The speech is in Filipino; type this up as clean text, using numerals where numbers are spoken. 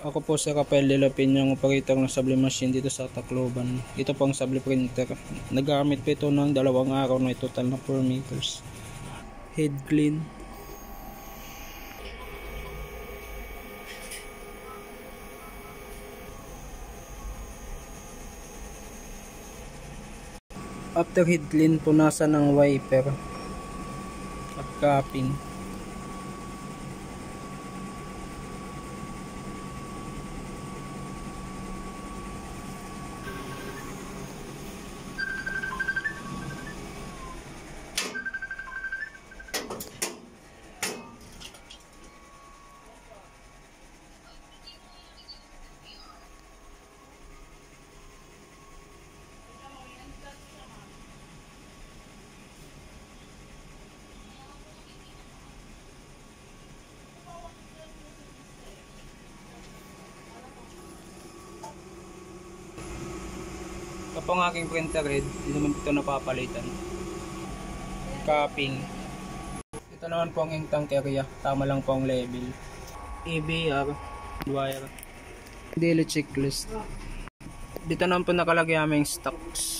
Ako po si Rafael de la Peña, ang operator ng Sable Machine dito sa Tacloban. Ito po ang Sable Printer. Nagamit po ito ng 2 araw na total na 4 meters. Head clean. After head clean, punasan ng wiper at capping. Ito po ang aking printer head, hindi naman ito napapalitan. Capping. Ito naman po ang ink tank area, tama lang po ang level. EBR, wire, daily checklist. Dito naman po nakalagay aming stocks.